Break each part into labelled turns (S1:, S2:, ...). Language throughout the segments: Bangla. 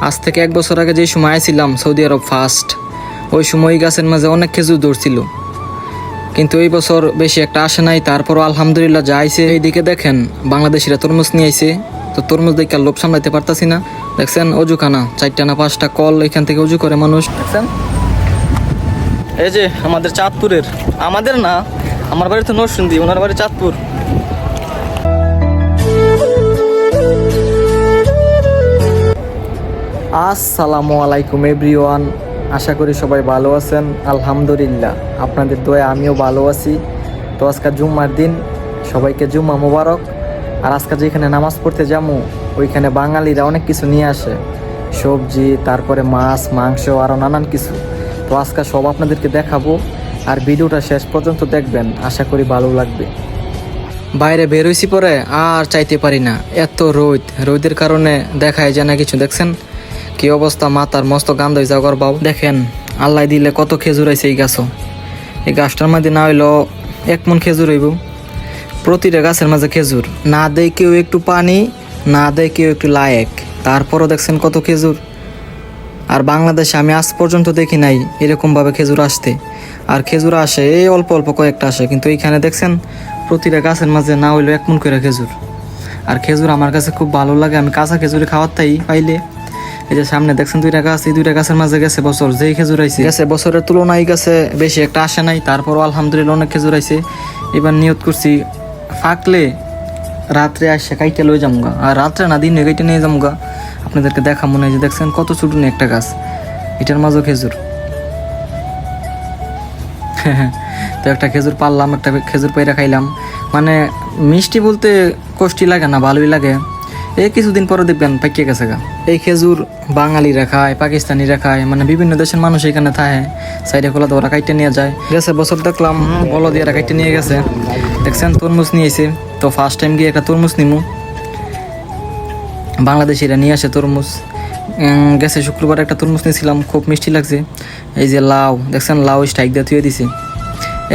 S1: আজ থেকে 1 বছর আগে যে সময় আইছিলাম সৌদি আরব ফার্স্ট, ওই সময় এই গাছের মাঝে অনেক খেজুর ধরছিল, কিন্তু এই বছর বেশি একটা আসে নাই। তারপরও আলহামদুলিল্লাহ যা আইছে। এইদিকে দেখেন বাংলাদেশিরা তরমুজ নিয়ে আইছে, তো তরমুজ দেখে আর লোভ সামলাইতে পারতাছি না। দেখছেন অজুখানা 4টা না 5টা কল, এখান থেকে অজু করে মানুষ। দেখছেন এই যে আমাদের চাঁদপুরের, আমাদের না, আমার বাড়ি তো নরসিংদী, ওনার বাড়ি চাঁদপুর। আসসালামু আলাইকুম এভরিওয়ান, আশা করি সবাই ভালো আছেন। আলহামদুলিল্লাহ আপনাদের দোয়া আমিও ভালো আছি। তো আজকে জুম্মার দিন, সবাইকে জুম্মা মোবারক। আর আজকে যেখানে নামাজ পড়তে যাবো ওইখানে বাঙালিরা অনেক কিছু নিয়ে আসে, সবজি, তারপরে মাছ, মাংস, আরও নানান কিছু। তো আজকে সব আপনাদেরকে দেখাবো, আর ভিডিওটা শেষ পর্যন্ত দেখবেন, আশা করি ভালো লাগবে। বাইরে বের হইছি পরে আর চাইতে পারি না, এত রোদের কারণে দেখায় যায় না কিছু। দেখছেন কি অবস্থা, মাথার মস্ত গান্ধ হয়ে যাওয়ার বাবু। দেখেন আল্লাহ দিলে কত খেজুর আইছে এই গাছও। এই গাছটার মধ্যে না হইলো 1 মণ খেজুর হইব। প্রতিটা গাছের মাঝে খেজুর, না দেয় কেউ একটু পানি, না দেয় কেউ একটু লায়েক, তারপরও দেখছেন কত খেজুর। আর বাংলাদেশে আমি আজ পর্যন্ত দেখি নাই এরকমভাবে খেজুর আসতে। আর খেজুর আসে এই অল্প অল্প কয়েকটা আসে, কিন্তু এইখানে দেখছেন প্রতিটা গাছের মাঝে না হইলো 1 মণ করে খেজুর। আর খেজুর আমার কাছে খুব ভালো লাগে, আমি কাঁচা খেজুরে খাওয়ার তাই পাইলে। এই যে সামনে দেখছেন 2টা গাছ, এই 2টা গাছের মাঝে গেছে বছর যেই খেজুর আইছে, গেছে বছরের তুলনায় গেছে বেশি একটা আসে নাই, তারপরও আলহামদুলিল্লাহ অনেক খেজুর আইছে। এবার নিয়ত করছি ফাঁকলে রাত্রে আসে কাইটে লই যামগা, আর রাত্রে না দিনে কাইটে নিয়ে যামগা, আপনাদেরকে দেখা মনে হয়। যে দেখছেন কত ছোট নিয়ে একটা গাছ, এটার মাঝেও খেজুর। তো একটা খেজুর পারলাম, একটা খেজুর পাইরা খাইলাম। মানে মিষ্টি বলতে কষ্টি লাগে না, ভালোই লাগে। এই কিছুদিন পরে দেখবেন পাকিয়ে গেছে গা। এই খেজুর বাঙালিরা খায়, পাকিস্তানিরা খায়, মানে বিভিন্ন দেশের মানুষ এখানে থাকে। সাইডে খোলা তো ওরা কাইটে নিয়ে যায়। গেছে বছর দেখলাম বলো দিয়ে কাইটে নিয়ে গেছে। দেখছেন তরমুজ নিয়েছে, তো ফার্স্ট টাইম গিয়ে একটা তরমুজ নিমু। বাংলাদেশিরা নিয়ে আসে তরমুজ। গেছে শুক্রবার একটা তরমুজ নিয়েছিলাম, খুব মিষ্টি লাগছে। এই যে লাউ দেখছেন, লাউ স্ট্রাইক দিয়ে থুয়ে দিছে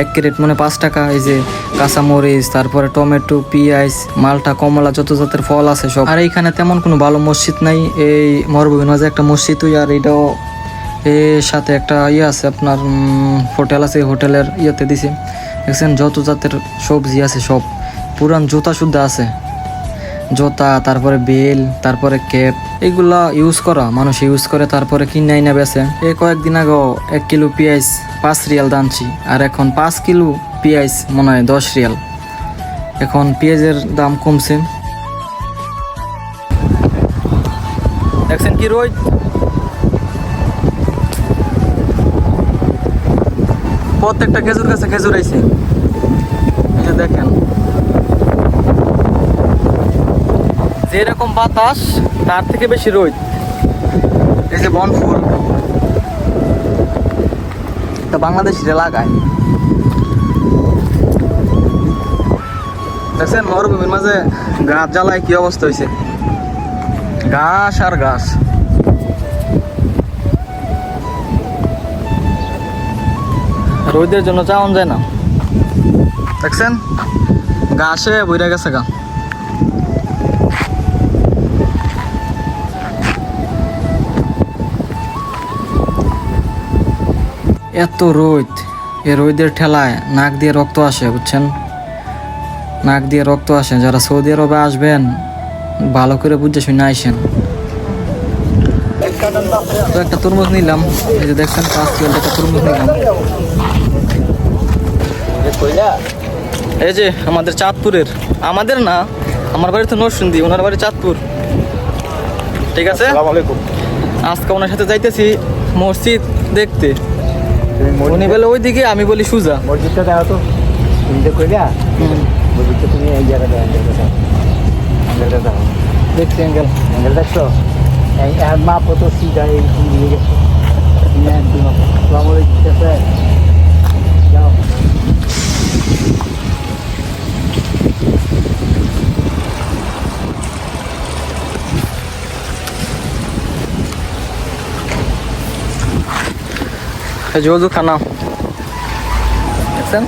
S1: 1 ক্যারেট মানে 5 টাকা। এই যে কাঁচামরিচ, তারপরে টমেটো, পেঁয়াজ, মালটা, কমলা, যত জাতের ফল আছে সব। আর এইখানে তেমন কোনো ভালো মসজিদ নাই, এই মরুভূমির মাঝে একটা মসজিদ। আর এটাও এর সাথে একটা আছে আপনার হোটেল আছে, হোটেলের ইয়েতে দিছে। দেখছেন যত জাতের সবজি আছে সব, পুরান জুতা শুদ্ধ আছে, জুতা, তারপরে বেল, তারপরে ক্যাপ, এগুলা ইউজ করা মানুষ ইউজ করে, তারপরে কিনে না বেছে। এই কয়েকদিন আগে 1 কিলো পেঁয়াজ 5 রিয়াল দানছি, আর এখন 5 কিলো পেঁয়াজ মনে হয় 10 রিয়াল। এখন পেঁয়াজের দাম কমছে। দেখছেন কি রোদ, প্রত্যেকটা খেজুর গাছে খেজুর আইছে। এই যে দেখেন যেরকম বাতাস তার থেকে বেশি রোদ। এই যে বনফুল, এটা বাংলাদেশিরা লাগায়। দেখছেন মরুভূমির মাঝে গাছ জ্বালায় কি অবস্থা হয়েছে, ঘাস আর ঘাস। রোদের জন্য যাওয়া যায় না। দেখছেন ঘাসে বইরা গেছে গা। এত রোদ, এই রোদের ঠেলায় নাক দিয়ে রক্ত আসে, বুঝছেন, নাক দিয়ে রক্ত আসে। যারা সৌদি আরবে আসবেন ভালো করে বুঝে শুনে আইসেন। তো একটা তরমুজ নিলাম, এই যে দেখছেন 5 কিলো একটা তরমুজ নিলাম। এই যে আমাদের চাঁদপুরের, আমাদের না, আমার বাড়ি তো নরসিংদী, ওনার বাড়ি চাঁদপুর। ঠিক আছে, আজকে ওনার সাথে যাইতেছি মসজিদ দেখতে। উনি বলে ওইদিকে, আমি বলি সুজা।
S2: মসজিদটা দেখো তো, তুমি তো কইলা মসজিদটা, তুমি এই জায়গাটা অ্যাঙ্গেলটা দেখো।
S1: দেখছি
S2: অ্যাঙ্গেল দেখছো, এক মাপ তো সিধা এই দিয়ে গেছে। তো আমার ঠিক আছে, যাও।
S1: জলদি খানা দেখছেন,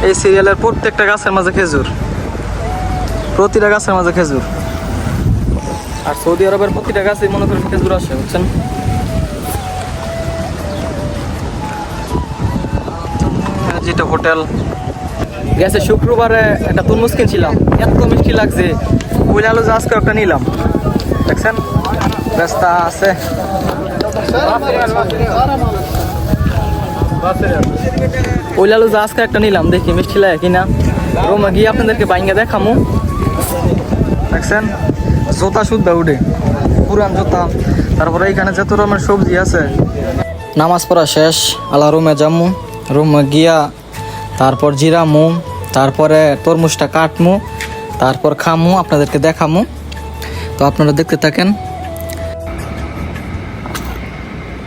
S1: এই সিরিয়ালের প্রত্যেকটা গাছের মাঝে খেজুর। প্রতিটা গাছের মাঝে খেজুর। আর সৌদি আরবের প্রতিটা গাছে মনে করেন খেজুর আসে, বুঝছেন। যেটা হোটেল গেছে শুক্রবারে একটা তরমুজ কিনছিলাম, এত মিষ্টি লাগছে। ওই আলু আজকে একটা নিলাম, দেখছেন রাস্তা আছে। ওই আলু আজকে একটা নিলাম, দেখি মিষ্টি লাগে কিনা। রোমে গিয়ে আপনাদেরকে বাইঙ্গা দেখামু, দেখছেন জোতা শুদ্ধ উঠে, পুরান জোতা। তারপরে এইখানে যত রকমের সবজি আছে। নামাজ পড়া শেষ, আল্লাহ রুমে যামু। রুমে গিয়া তারপর জিরামু, তারপরে তরমুজটা কাটমু, তারপর খামু, আপনাদেরকে দেখামু। তো আপনারা দেখতে থাকেন।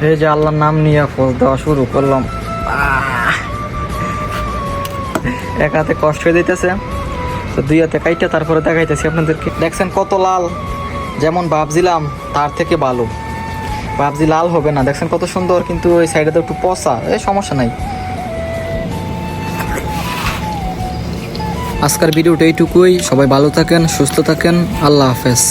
S1: এই যে আল্লাহর নাম নিয়ে ফোজ দেওয়া শুরু করলাম। এক হাতে কষ্ট হয়ে দিতেছে, তো দুই হাতে কাইটা তারপরে দেখাইতেছি আপনাদেরকে। দেখছেন কত লাল, যেমন ভাবছিলাম তার থেকে ভালো। ভাবছি লাল হবে না, দেখছেন কত সুন্দর, কিন্তু ওই সাইডে তো একটু পচা, এই সমস্যা নাই। আজকের ভিডিওটা এইটুকুই। সবাই ভালো থাকেন, সুস্থ থাকেন, আল্লাহ হাফেজ।